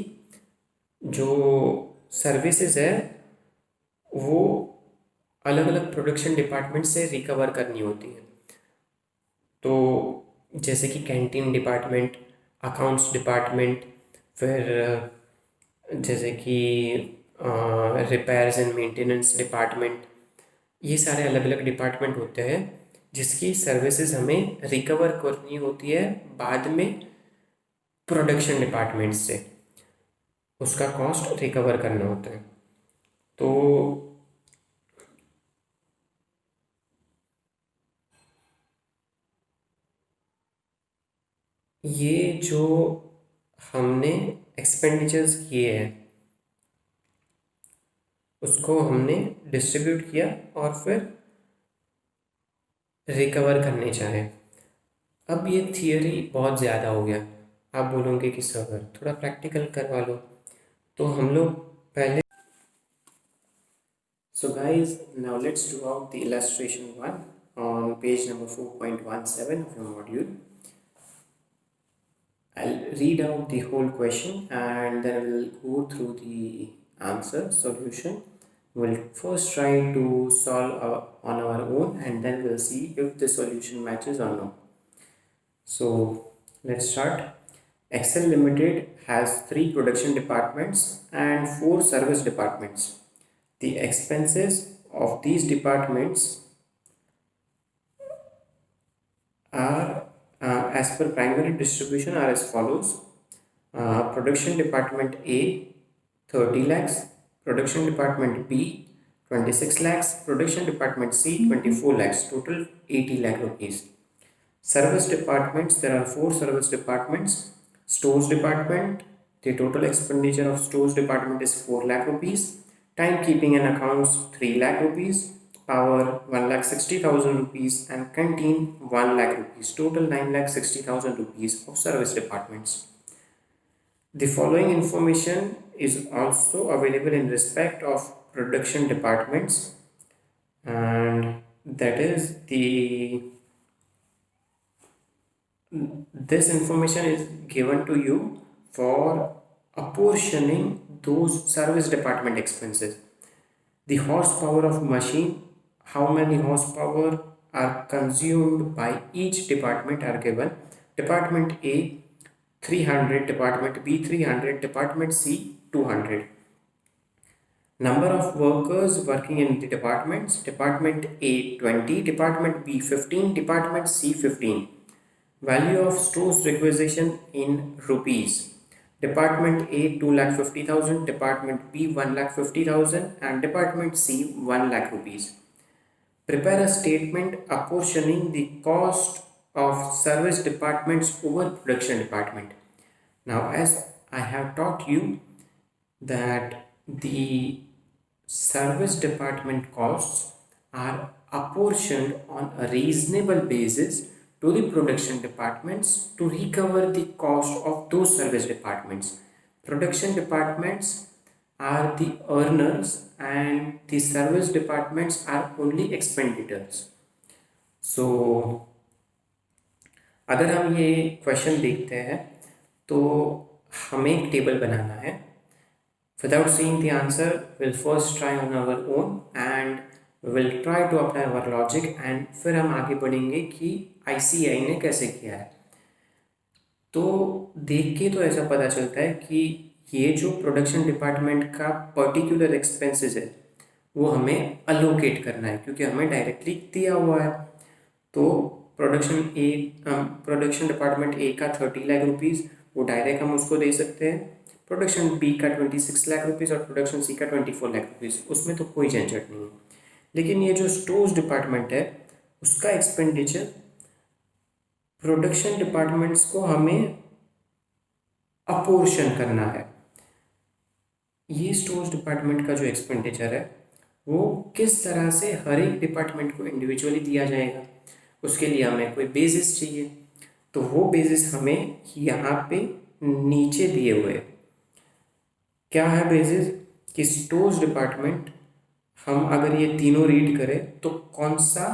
जो सर्विसेज है वो अलग अलग प्रोडक्शन डिपार्टमेंट से रिकवर करनी होती है। तो जैसे कि कैंटीन डिपार्टमेंट, अकाउंट्स डिपार्टमेंट, फिर जैसे कि रिपेयर्स एंड मेंटेनेंस डिपार्टमेंट, ये सारे अलग अलग डिपार्टमेंट होते हैं जिसकी सर्विसेज हमें रिकवर करनी होती है बाद में प्रोडक्शन डिपार्टमेंट से, उसका कॉस्ट रिकवर करना होता है। तो ये जो हमने एक्सपेंडिचर्स किए हैं उसको हमने डिस्ट्रीब्यूट किया और फिर रिकवर करने चाहे। अब ये थियरी बहुत ज़्यादा हो गया, आप बोलोगे कि सर थोड़ा प्रैक्टिकल करवा लो। तो हम लोग पहले, so guys, now let's do out the illustration one on page number 4.17 of your module. I'll read out the whole question and then we'll go through the answer solution. We'll first try to solve on our own and then we'll see if the solution matches or not. So let's start. Excel Limited has 3 production departments and 4 service departments. The expenses of these departments are as per primary distribution are as follows. Production department A 30 lakhs, production department B 26 lakhs, production department C 24 lakhs, total 80 lakh rupees. Service departments, there are 4 service departments. Stores department, the total expenditure of stores department is 4 lakh rupees. Timekeeping and accounts 3 lakh rupees. Power 1,60,000 rupees and canteen 1 lakh rupees. Total 9,60,000 rupees of service departments. The following information is also available in respect of production departments, and that is this information is given to you for apportioning those service department expenses. The horsepower of machine, how many horsepower are consumed by each department are given. Department A 300, department B 300, department C 200. Number of workers working in the departments, department A 20, department B 15, department C 15. Value of stores requisition in rupees. Department A 2,50,000, Department B 1,50,000 and Department C 1 lakh rupees. Prepare a statement apportioning the cost of service departments over production department. Now, as I have taught you that the service department costs are apportioned on a reasonable basis to the production departments to recover the cost of those service departments. Production departments are the earners and the service departments are only expenditures. So अगर हम ये क्वेश्चन देखते हैं तो हमें एक टेबल बनाना है। Without seeing the answer, we'll first try on our own and we'll try to apply our logic and फिर हम आगे बढ़ेंगे कि ICAI ने कैसे किया है। तो देख के तो ऐसा पता चलता है कि ये जो प्रोडक्शन डिपार्टमेंट का पर्टिकुलर एक्सपेंसेस है वो हमें अलोकेट करना है क्योंकि हमें डायरेक्टली दिया हुआ है। तो प्रोडक्शन डिपार्टमेंट ए का 30 लाख रुपीज़ वो डायरेक्ट हम उसको दे सकते हैं। प्रोडक्शन बी का 26 लाख रुपीज़ और प्रोडक्शन सी का 24 लाख रुपीज़, उसमें तो कोई झंझट नहीं है। लेकिन ये जो स्टोर्स डिपार्टमेंट है उसका एक्सपेंडिचर प्रोडक्शन डिपार्टमेंट्स को हमें अपोर्शन करना है। ये स्टोर्स डिपार्टमेंट का जो एक्सपेंडिचर है वो किस तरह से हर एक डिपार्टमेंट को इंडिविजुअली दिया जाएगा, उसके लिए हमें कोई बेसिस चाहिए। तो वो बेसिस हमें यहाँ पे नीचे दिए हुए हैं। क्या है बेसिस कि स्टोर्स डिपार्टमेंट, हम अगर ये तीनों रीड करें तो कौन सा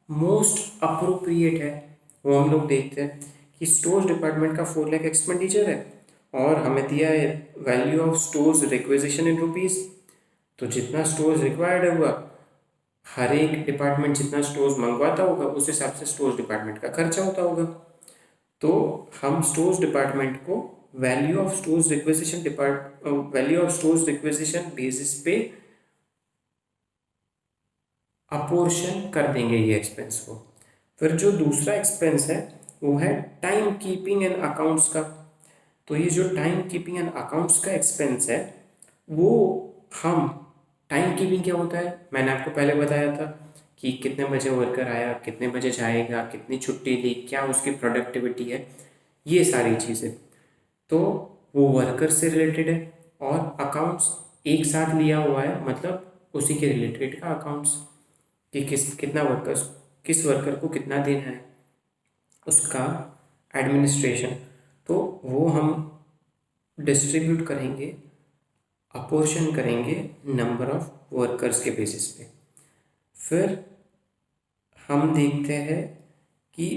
मोस्ट अप्रोप्रिएट है वो हम लोग देखते हैं कि स्टोर्स डिपार्टमेंट का 4 लाख एक्सपेंडिचर है और हमें दिया है value of stores requisition in rupees. तो जितना स्टोर्स रिक्वायर्ड है हुआ, हर एक डिपार्टमेंट जितना स्टोर्स मंगवाता होगा उस हिसाब से स्टोर्स डिपार्टमेंट का खर्चा होता होगा। तो हम स्टोर्स डिपार्टमेंट को value of stores requisition basis पे अपोर्शन कर देंगे ये एक्सपेंस को। फिर जो दूसरा एक्सपेंस है वो है टाइम कीपिंग एंड अकाउंट्स का। तो ये जो टाइम कीपिंग एंड अकाउंट्स का एक्सपेंस है वो हम, टाइम कीपिंग क्या होता है मैंने आपको पहले बताया था कि कितने बजे वर्कर आया, कितने बजे जाएगा, कितनी छुट्टी ली, क्या उसकी प्रोडक्टिविटी है, ये सारी चीज़ें। तो वो वर्कर से रिलेटेड है और अकाउंट्स एक साथ लिया हुआ है, मतलब उसी के रिलेटेड का अकाउंट्स कि किस वर्कर को कितना देना है, उसका एडमिनिस्ट्रेशन। तो वो हम डिस्ट्रीब्यूट करेंगे, अपोर्शन करेंगे नंबर ऑफ वर्कर्स के बेसिस पे। फिर हम देखते हैं कि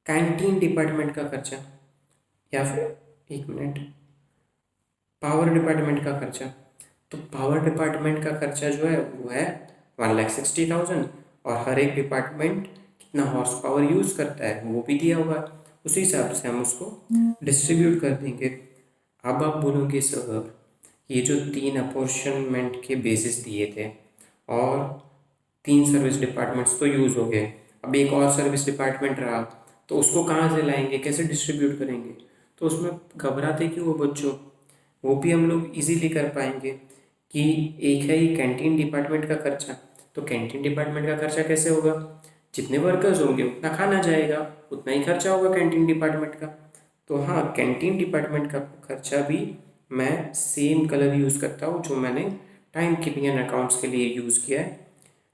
कैंटीन डिपार्टमेंट का खर्चा, या फिर एक मिनट, पावर डिपार्टमेंट का खर्चा। तो पावर डिपार्टमेंट का खर्चा जो है वो है 1,60,000 और हर एक डिपार्टमेंट कितना हॉर्स पावर यूज़ करता है वो भी दिया हुआ है, उसी हिसाब से हम उसको डिस्ट्रीब्यूट कर देंगे। अब आप बोलोगे सर ये जो 3 अपोर्शनमेंट के बेसिस दिए थे और 3 सर्विस डिपार्टमेंट्स तो यूज़ हो गए, अब एक और सर्विस डिपार्टमेंट रहा तो उसको कहाँ से लाएंगे, कैसे डिस्ट्रीब्यूट करेंगे। तो उसमें घबराते क्यों हो बच्चों, वो भी हम लोग इजीली कर पाएंगे कि एक है ही कैंटीन डिपार्टमेंट का खर्चा। तो कैंटीन डिपार्टमेंट का खर्चा कैसे होगा, जितने वर्कर्स होंगे उतना खाना जाएगा, उतना ही खर्चा होगा कैंटीन डिपार्टमेंट का। तो हाँ, कैंटीन डिपार्टमेंट का खर्चा भी मैं सेम कलर यूज़ करता हूँ जो मैंने टाइम कीपिंग एंड अकाउंट्स के लिए यूज़ किया है।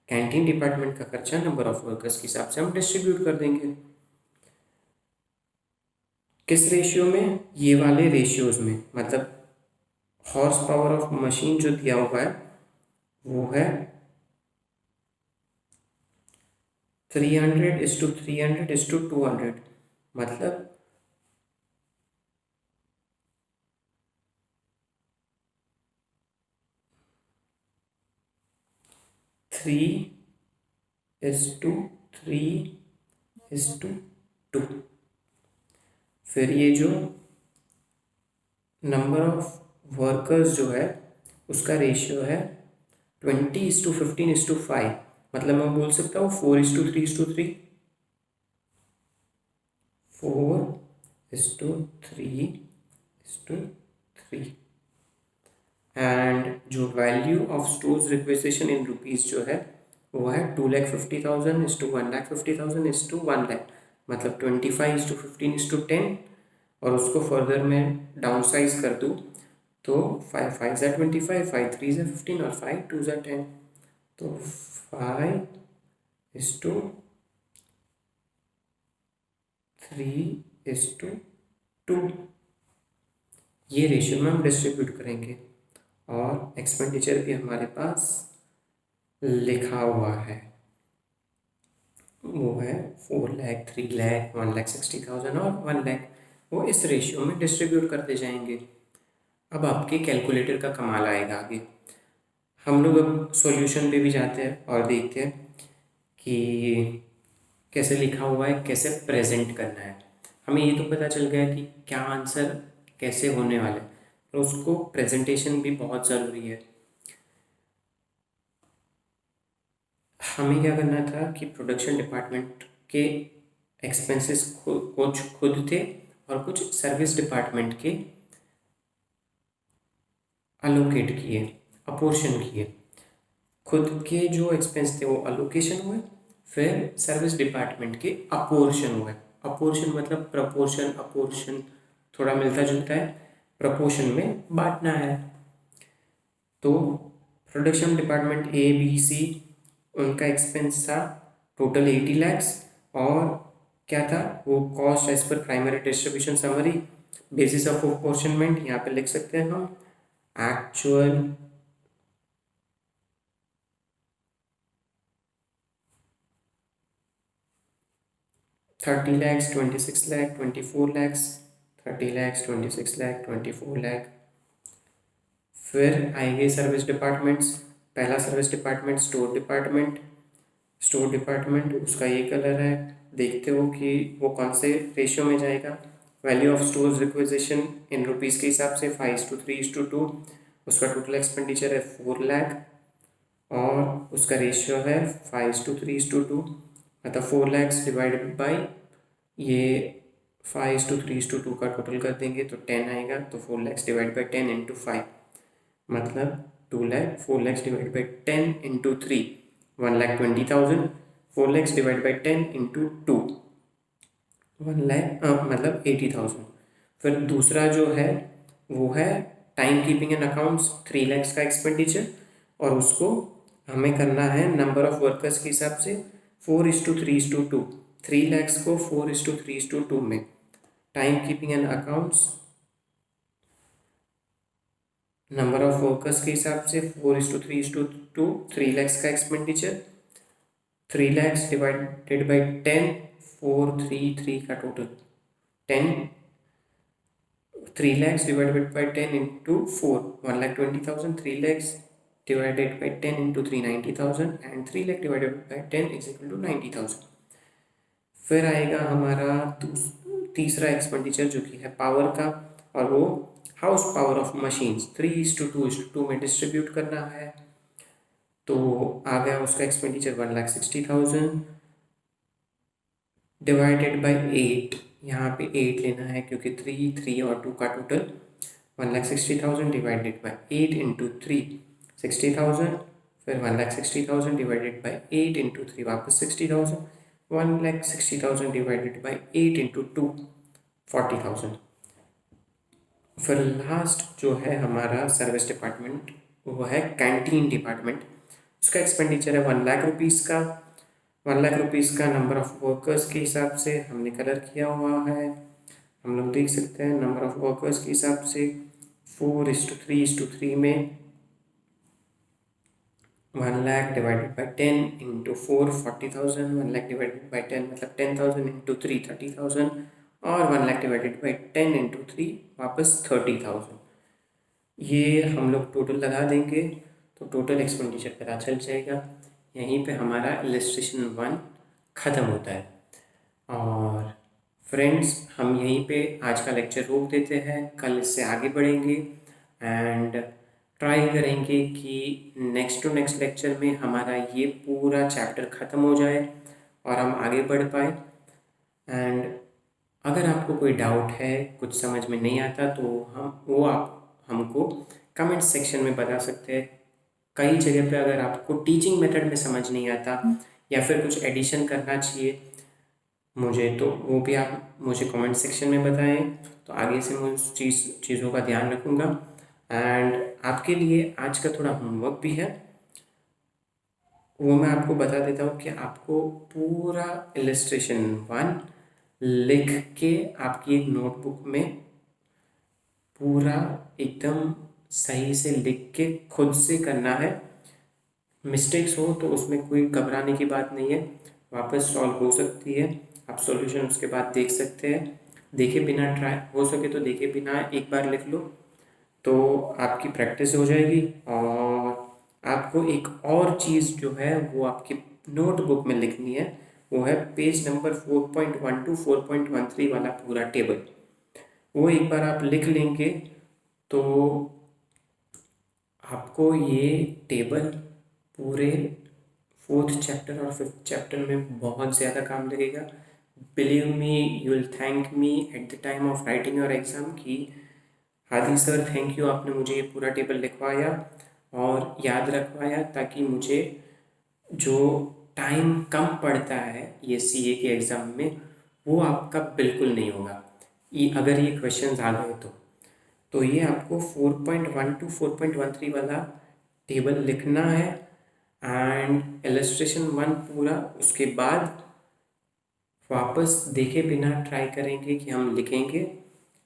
कैंटीन डिपार्टमेंट का खर्चा नंबर ऑफ वर्कर्स के हिसाब से हम डिस्ट्रीब्यूट कर देंगे। किस रेशियो में, ये वाले रेशियोज में, मतलब हॉर्स पावर ऑफ मशीन जो दिया हुआ है वो है 300:300:200, मतलब 3:3:2। फिर ये जो नंबर ऑफ वर्कर्स जो है उसका रेशियो है 20:15:5, मतलब मैं बोल सकता हूँ 4:3:3, 4:3:3। एंड जो value of stores requisition in rupees जो है वो है 2,50,000:1,50,000:1 लाख, मतलब 25:15:10। और उसको फर्दर मैं डाउन साइज कर दूँ तो 5 5 25, 5 3 15 और 5 2 10। तो 5:3:2 ये रेशियो में हम डिस्ट्रीब्यूट करेंगे और एक्सपेंडिचर भी हमारे पास लिखा हुआ है, वो है 4 लाख, 3 लाख, 1,60,000 और 1 लाख। वो इस रेशियो में डिस्ट्रीब्यूट करते जाएंगे। अब आपके कैलकुलेटर का कमाल आएगा आगे। हम लोग अब सॉल्यूशन पे भी जाते हैं और देखते हैं कि कैसे लिखा हुआ है, कैसे प्रेजेंट करना है। हमें ये तो पता चल गया कि क्या आंसर कैसे होने वाला है, पर उसको प्रेजेंटेशन भी बहुत ज़रूरी है। हमें क्या करना था कि प्रोडक्शन डिपार्टमेंट के एक्सपेंसेस कुछ खुद थे और कुछ सर्विस डिपार्टमेंट के अलोकेट किए, अपोर्शन किए। खुद के जो एक्सपेंस थे वो अलोकेशन हुए, फिर सर्विस डिपार्टमेंट के अपोर्शन हुए। अपोर्शन मतलब प्रपोर्शन, अपोर्शन थोड़ा मिलता जुलता है, प्रपोर्शन में बांटना है। तो production department A B C, उनका एक्सपेंस था टोटल 80 लैक्स, और क्या था वो cost as per primary distribution summary, basis of apportionment यहाँ पे लिख सकते हैं हम actual $30 lakhs, $26 lakh, $24 lakhs, $30 lakhs, $26 lakh, $24 lakh। फिर आएंगे सर्विस डिपार्टमेंट्स। पहला सर्विस डिपार्टमेंट स्टोर डिपार्टमेंट उसका ये कलर है, देखते हो कि वो कौन से रेशियो में जाएगा। Value of stores requisition in rupees के हिसाब से 5:3:2, उसका टोटल एक्सपेंडिचर है 4 लाख, और उसका रेशियो है 5:3:2, मतलब 4 लैक्स डिवाइडेड बाई ये 5:3:2 का टोटल कर देंगे तो 10 आएगा, तो 4 लैक्स डिवाइड बाई 10 इंटू 5, मतलब 2 lakh. 4 lakhs divide by 10 into 3, 1,20,000। 4 lakhs divide by 10 into 2, 1 lakh, मतलब 80,000। फिर दूसरा जो है वो है time keeping and accounts, 3 lakhs का एक्सपेंडिचर, और उसको हमें करना है नंबर ऑफ वर्कर्स के हिसाब से 4:3:2। 3 लैक्स को 4:3:2 में time keeping and accounts number of workers के हिसाब से 4:3:2, 3 लैक्स का एक्सपेंडिचर, 3 लैक्स डिवाइडेड बाई 10, 433 का total 10, 3 lakhs divided by 10 into 4, 1,20,000, 3 lakhs divided by 10 into 3, 90,000, and 3 lakh divided by 10 is equal to 90,000। फिर आएगा हमारा तीसरा एक्सपेंडिचर जो कि है पावर का, और वो हाउस पावर ऑफ मशीन्स 3:2:2 में डिस्ट्रीब्यूट करना है। तो आ गया उसका एक्सपेंडिचर 1,60,000 डिवाइडेड बाई 8, यहाँ पे 8 लेना है क्योंकि 3 और 2 का टोटल 1,60,000 डिवाइडेड बाई 8 इंटू 3, 60,000। फिर 1,60,000 डिवाइडेड बाई 8 इंटू 3, वापस 60,000। 1,60,000 डिवाइडेड बाई 8 इंटू 2, 40,000। फिर लास्ट जो है हमारा सर्विस डिपार्टमेंट वो है कैंटीन डिपार्टमेंट, उसका एक्सपेंडिचर है 1,00,000 रुपीज़ का। 1,00,000 रुपीज़ का नंबर ऑफ वर्कर्स के हिसाब से हमने कलर किया हुआ है, हम लोग देख सकते हैं नंबर ऑफ वर्कर्स के हिसाब से 4:3:3 में 1 lakh divided by 10 into 4, 40,000। 1 lakh divided by 10 मतलब 10,000 इंटू 3, 30,000, और 1 लाख डिवाइडेड बाई 10 इंटू 3 वापस 30,000। ये हम लोग टोटल लगा देंगे तो टोटल एक्सपेंडिचर पता चल जाएगा। यहीं पे हमारा इलस्ट्रेशन 1 ख़त्म होता है। और फ्रेंड्स हम यहीं पे आज का लेक्चर रोक देते हैं, कल इससे आगे बढ़ेंगे एंड ट्राई करेंगे कि नेक्स्ट टू नेक्स्ट लेक्चर में हमारा ये पूरा चैप्टर ख़त्म हो जाए और हम आगे बढ़ पाए। एंड अगर आपको कोई डाउट है, कुछ समझ में नहीं आता, तो आप हमको कमेंट सेक्शन में बता सकते हैं। कई जगह पे अगर आपको टीचिंग मेथड में समझ नहीं आता या फिर कुछ एडिशन करना चाहिए मुझे, तो वो भी आप मुझे कमेंट सेक्शन में बताएं, तो आगे से मैं उस चीज़ों का ध्यान रखूँगा। एंड आपके लिए आज का थोड़ा होमवर्क भी है, वो मैं आपको बता देता हूँ कि आपको पूरा इलस्ट्रेशन 1 लिख के आपकी एक नोटबुक में पूरा एकदम सही से लिख के खुद से करना है। मिस्टेक्स हो तो उसमें कोई घबराने की बात नहीं है, वापस सॉल्व हो सकती है, आप सॉल्यूशन उसके बाद देख सकते हैं। देखे बिना ट्राई हो सके तो देखे बिना एक बार लिख लो तो आपकी प्रैक्टिस हो जाएगी। और आपको एक और चीज़ जो है वो आपकी नोटबुक में लिखनी है, वो है पेज नंबर 4.12 4.13 वाला पूरा टेबल। वो एक बार आप लिख लेंगे तो आपको ये टेबल पूरे 4th चैप्टर और 5th चैप्टर में बहुत ज़्यादा काम लगेगा। Believe me, you will thank me at the time of writing your exam कि हादी सर थैंक यू, आपने मुझे ये पूरा टेबल लिखवाया और याद रखवाया, ताकि मुझे जो टाइम कम पड़ता है ये सीए के एग्ज़ाम में वो आपका बिल्कुल नहीं होगा। अगर ये क्वेश्चंस आ गए तो ये आपको 4.1 to 4.13 वाला टेबल लिखना है एंड इलस्ट्रेशन 1 पूरा, उसके बाद वापस देखे बिना ट्राई करेंगे कि हम लिखेंगे।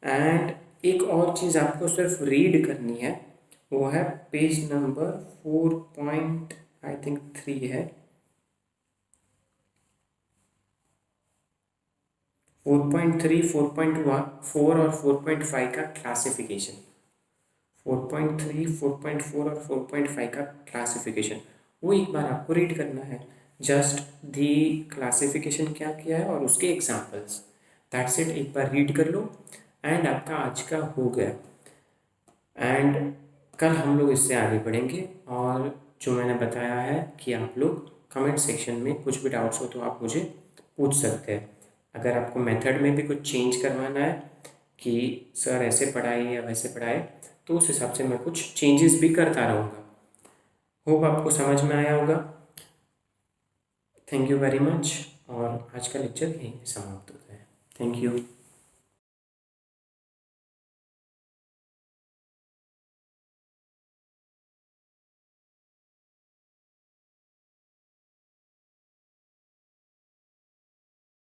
एंड एक और चीज़ आपको सिर्फ रीड करनी है, वो है पेज नंबर 4.3 है, 4.3, 4.4 और 4.5 का क्लासिफिकेशन, 4.3, 4.4 और 4.5 का क्लासिफिकेशन, वो एक बार आपको रीड करना है। जस्ट दी क्लासिफिकेशन क्या किया है और उसके एग्जाम्पल्स, दैट्स इट। एक बार रीड कर लो एंड आपका आज का हो गया। एंड कल हम लोग इससे आगे बढ़ेंगे, और जो मैंने बताया है कि आप लोग कमेंट सेक्शन में कुछ भी डाउट्स हो तो आप मुझे पूछ सकते हैं। अगर आपको मेथड में भी कुछ चेंज करवाना है कि सर ऐसे पढ़ाए या वैसे पढ़ाए, तो उस हिसाब से मैं कुछ चेंजेस भी करता रहूँगा। होप आपको समझ में आया होगा। थैंक यू वेरी मच, और आज का लेक्चर यहीं पे समाप्त होता है। Thank you.